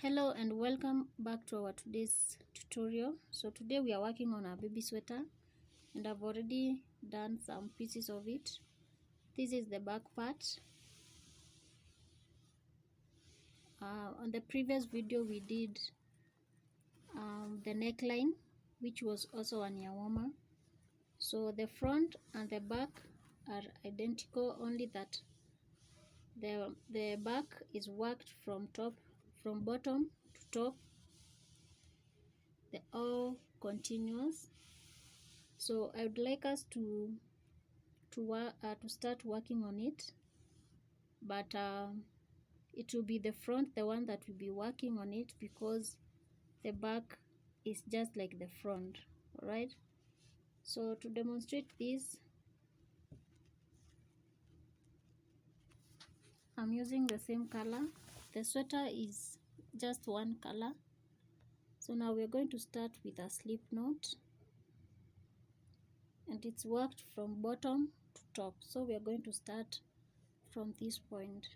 Hello and welcome back to our today's tutorial. So today we are working on a baby sweater and I've already done some pieces of it. This is the back part. On the previous video we did the neckline, which was also an ear warmer. So the front and the back are identical, only that the back is worked from bottom to top. They're all continuous. So I would like us to start working on it, but it will be the front, the one that will be working on it, because the back is just like the front. All right, so to demonstrate this, I'm using the same color. The sweater is just one color. So now we're going to start with a slip knot, and it's worked from bottom to top. So we are going to start from this point.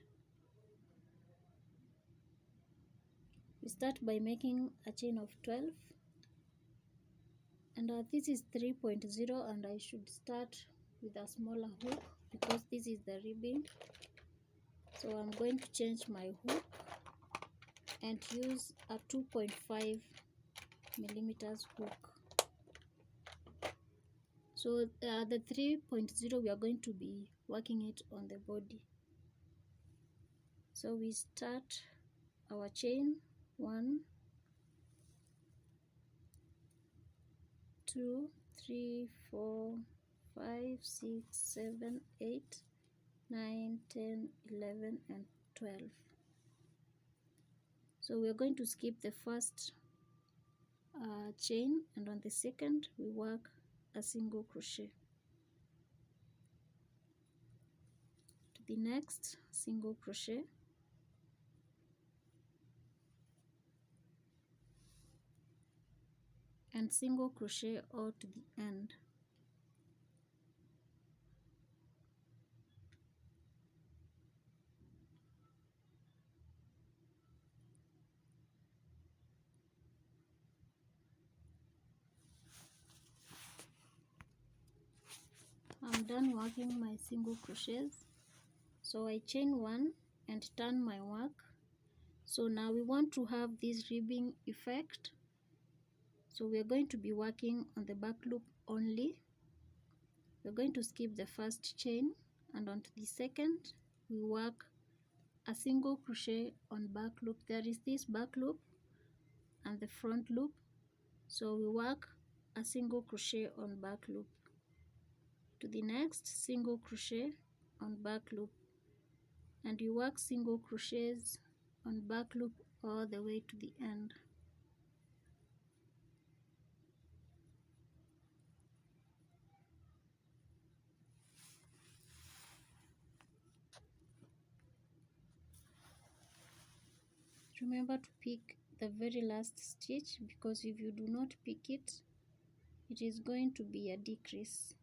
We start by making a chain of 12, and this is 3.0, and I should start with a smaller hook because this is the ribbing. So I'm going to change my hook and use a 2.5 millimeters hook. So the 3.0, we are going to be working it on the body. So we start our chain 1, 2, 3, 4, 5, 6, 7, 8, 9, 10, 11, and 12. So we are going to skip the first chain, and on the second we work a single crochet to the next single crochet, and single crochet all to the end. I'm done working my single crochets, so I chain 1 and turn my work. So now we want to have this ribbing effect, so we are going to be working on the back loop only. We're going to skip the first chain, and onto the second we work a single crochet on back loop. There is this back loop and the front loop, so we work a single crochet on back loop to the next single crochet on back loop, and you work single crochets on back loop all the way to the end. Remember to pick the very last stitch, because if you do not pick it, it is going to be a decrease.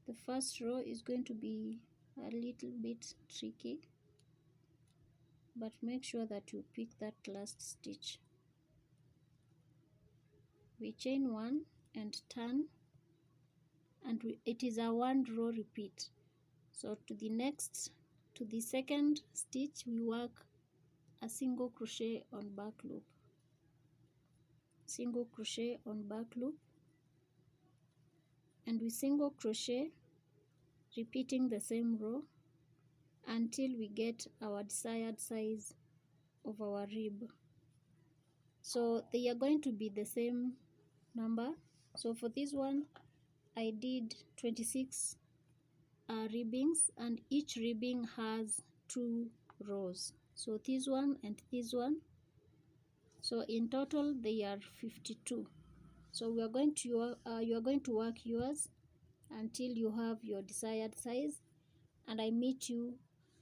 The first row is going to be a little bit tricky, but make sure that you pick that last stitch. We chain 1 and turn, and it is a 1 row repeat. So to the second stitch we work a single crochet on back loop, single crochet on back loop, and we single crochet, repeating the same row until we get our desired size of our rib. So they are going to be the same number. So for this one I did 26 ribbings, and each ribbing has 2 rows. So this one and this one, so in total they are 52. So we are going to you are going to work yours until you have your desired size, and I meet you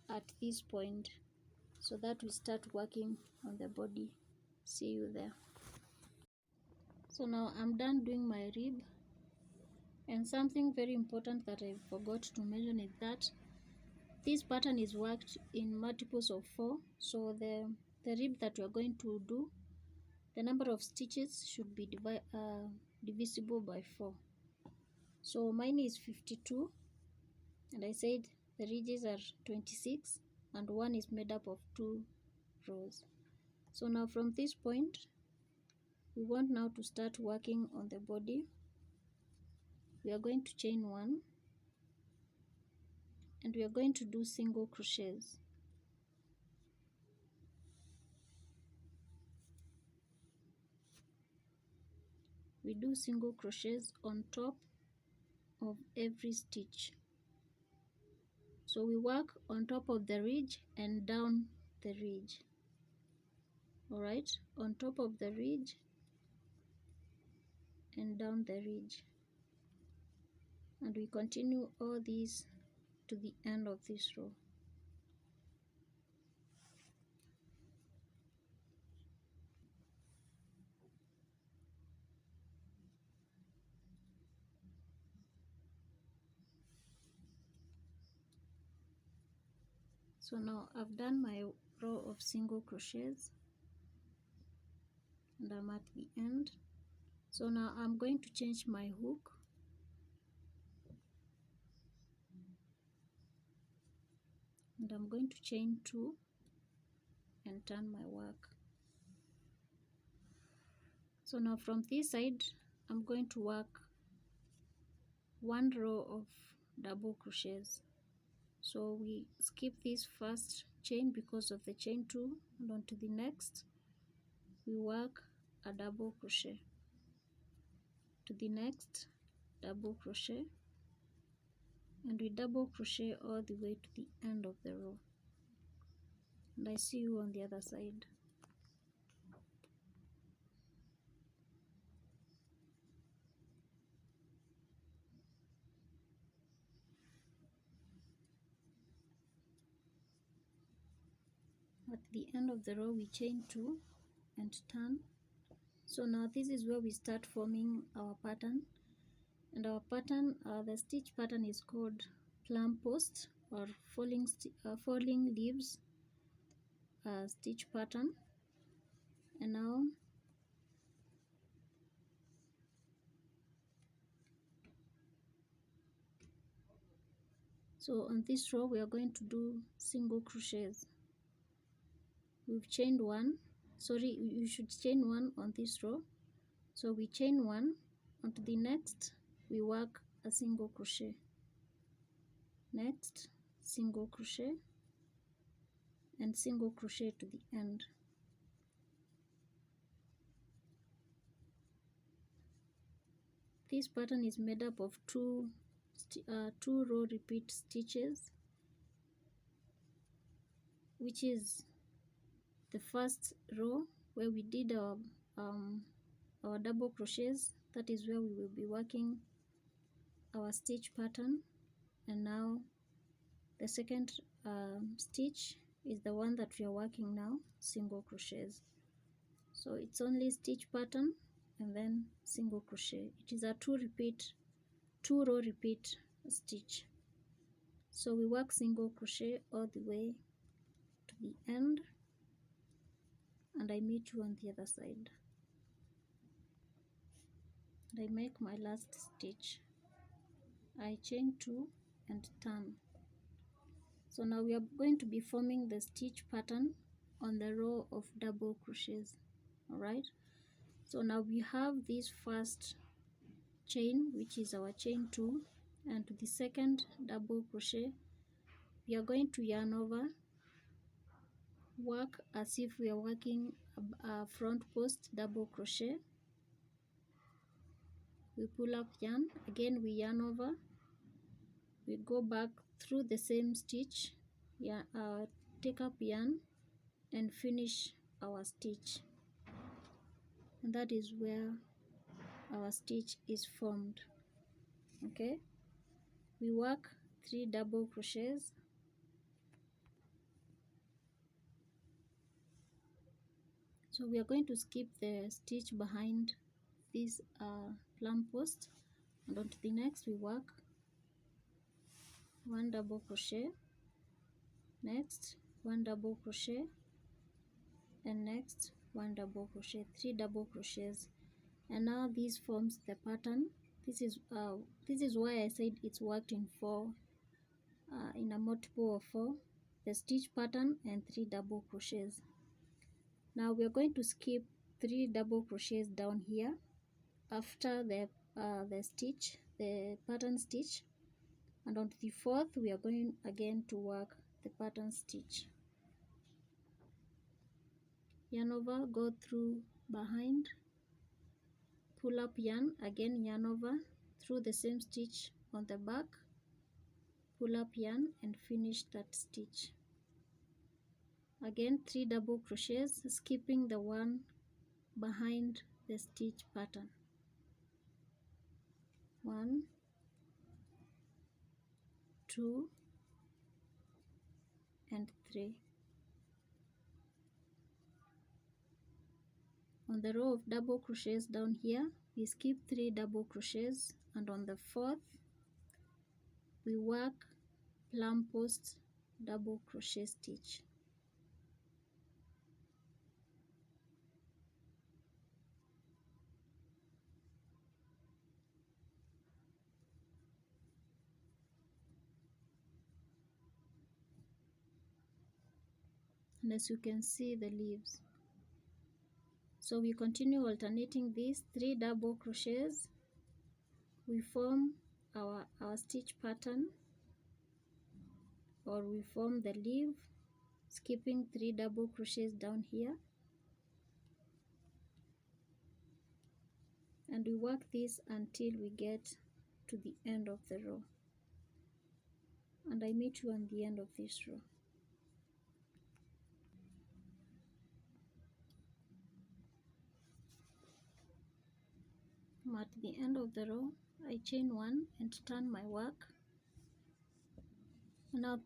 at this point so that we start working on the body. See you there. So now I'm done doing my rib, and something very important that I forgot to mention is that this pattern is worked in multiples of 4. So the the rib that we are going to do, the number of stitches should be divisible by 4. So mine is 52, and I said the ridges are 26, and one is made up of 2 rows. So now from this point, we want now to start working on the body. We are going to chain 1, and we are going to do single crochets. We do single crochets on top of every stitch. So we work on top of the ridge and down the ridge. Alright, on top of the ridge and down the ridge. And we continue all these to the end of this row. So now I've done my row of single crochets and I'm at the end. So now I'm going to change my hook, and I'm going to chain 2 and turn my work. So now from this side, I'm going to work 1 row of double crochets. So we skip this first chain because of the chain 2, and on to the next we work a double crochet, to the next double crochet, and we double crochet all the way to the end of the row. And I see you on the other side. At the end of the row we chain 2 and turn. So now this is where we start forming our pattern, and our pattern, the stitch pattern is called plum post or falling leaves stitch pattern. And now so on this row we are going to do single crochets. We've chained 1, sorry, you should chain 1 on this row. So we chain 1, onto the next we work a single crochet, next single crochet, and single crochet to the end. This pattern is made up of 2 row repeat stitches, which is the first row where we did our double crochets. That is where we will be working our stitch pattern. And now the second stitch is the one that we are working now, single crochets. So it's only stitch pattern and then single crochet. It is a 2 row repeat stitch. So we work single crochet all the way to the end, and I meet you on the other side. And I make my last stitch. I chain 2 and turn. So now we are going to be forming the stitch pattern on the row of double crochets. Alright, so now we have this first chain, which is our chain 2, and to the second double crochet we are going to yarn over, work as if we are working a front post double crochet. We pull up yarn, again we yarn over, we go back through the same stitch, take up yarn and finish our stitch, and that is where our stitch is formed. Okay, we work 3 double crochets, so we are going to skip the stitch behind this plum post, and on to the next we work 1 double crochet, next 1 double crochet, and next 1 double crochet, 3 double crochets, and now this forms the pattern. This is why I said it's worked in in a multiple of 4, the stitch pattern and 3 double crochets. Now we are going to skip 3 double crochets down here after the stitch, the pattern stitch, and on the 4th we are going again to work the pattern stitch. Yarn over, go through behind, pull up yarn, again yarn over through the same stitch on the back, pull up yarn and finish that stitch. Again 3 double crochets, skipping the one behind the stitch pattern. 1, 2 and 3. On the row of double crochets down here, we skip 3 double crochets, and on the 4th we work plum post double crochet stitch. And as you can see, the leaves. So we continue alternating these 3 double crochets. We form our stitch pattern, or we form the leaf, skipping 3 double crochets down here, and we work this until we get to the end of the row, and I meet you on the end of this row. I'm at the end of the row. I chain 1 and turn my work. Now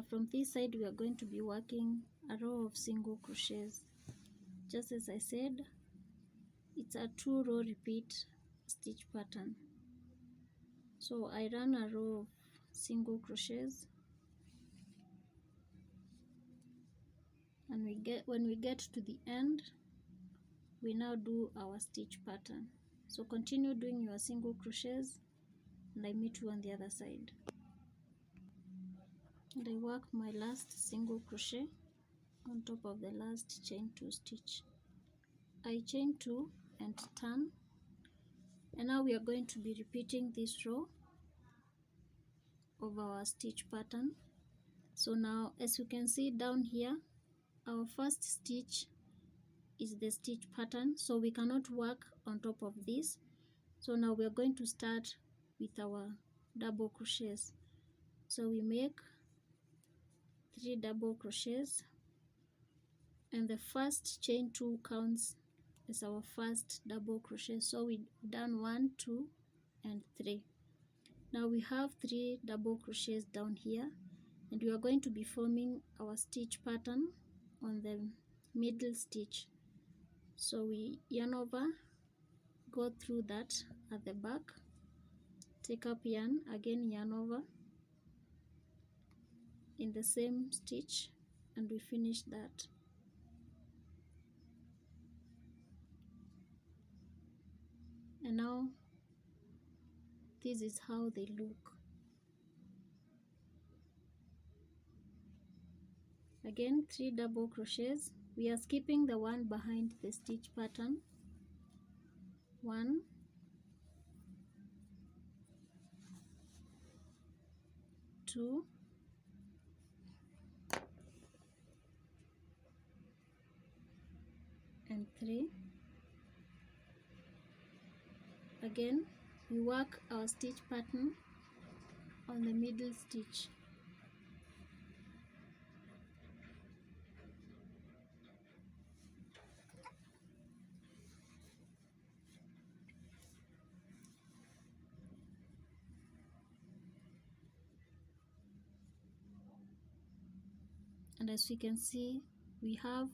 from this side we are going to be working a row of single crochets. Just as I said, it's a 2 row repeat stitch pattern. So I run a row of single crochets, and when we get to the end, we now do our stitch pattern. So continue doing your single crochets, and I meet you on the other side. And I work my last single crochet on top of the last chain 2 stitch. I chain 2 and turn, and now we are going to be repeating this row of our stitch pattern. So now, as you can see down here, our first stitch is the stitch pattern, so we cannot work on top of this. So now we are going to start with our double crochets. So we make 3 double crochets, and the first chain 2 counts as our first double crochet. So we done 1, 2 and 3. Now we have 3 double crochets down here, and we are going to be forming our stitch pattern on the middle stitch. So we yarn over, go through that at the back, take up yarn, again yarn over in the same stitch, and we finish that. And now this is how they look. Again 3 double crochets. We are skipping the one behind the stitch pattern. 1, 2, and 3. Again we work our stitch pattern on the middle stitch. And as you can see, we have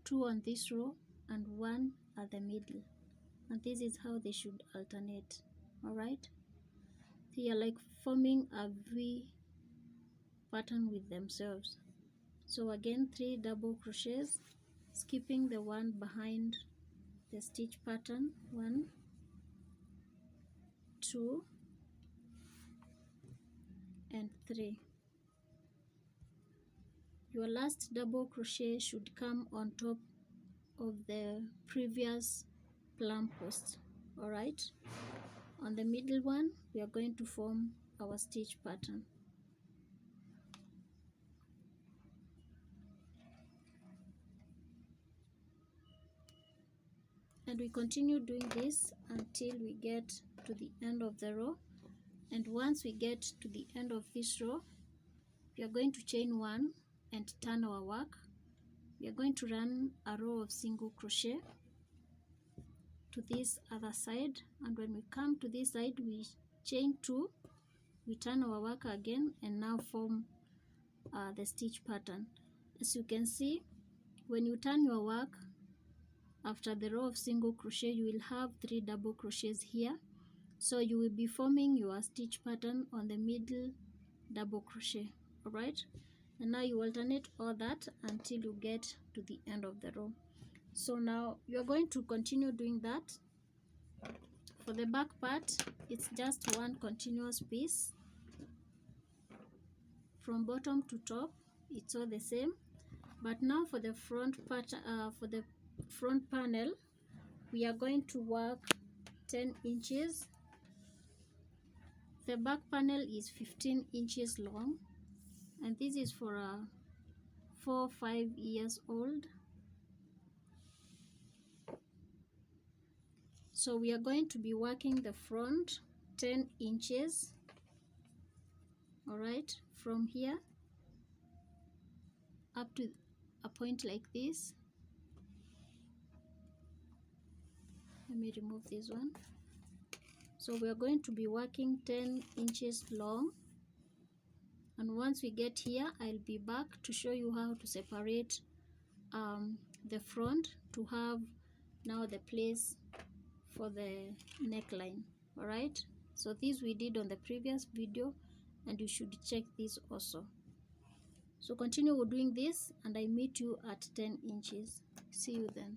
2 on this row and 1 at the middle, and this is how they should alternate. Alright, they are like forming a V pattern with themselves. So again 3 double crochets, skipping the one behind the stitch pattern. 1, 2 and 3. Your last double crochet should come on top of the previous plum post. All right, on the middle one we are going to form our stitch pattern. And we continue doing this until we get to the end of the row. And once we get to the end of this row, we are going to chain 1 and turn our work. We are going to run a row of single crochet to this other side, and when we come to this side we chain 2, we turn our work again and now form the stitch pattern. As you can see, when you turn your work after the row of single crochet, you will have 3 double crochets here, so you will be forming your stitch pattern on the middle double crochet. All right, and now you alternate all that until you get to the end of the row. So now you're going to continue doing that. For the back part, it's just one continuous piece from bottom to top, it's all the same. But now for the front part, for the front panel, we are going to work 10 inches. The back panel is 15 inches long, and this is for a 4-5 years old. So we are going to be working the front 10 inches. All right, from here up to a point like this. Let me remove this one. So we are going to be working 10 inches long, and once we get here, I'll be back to show you how to separate the front to have now the place for the neckline. All right, so this we did on the previous video, and you should check this also. So continue doing this, and I meet you at 10 inches. See you then.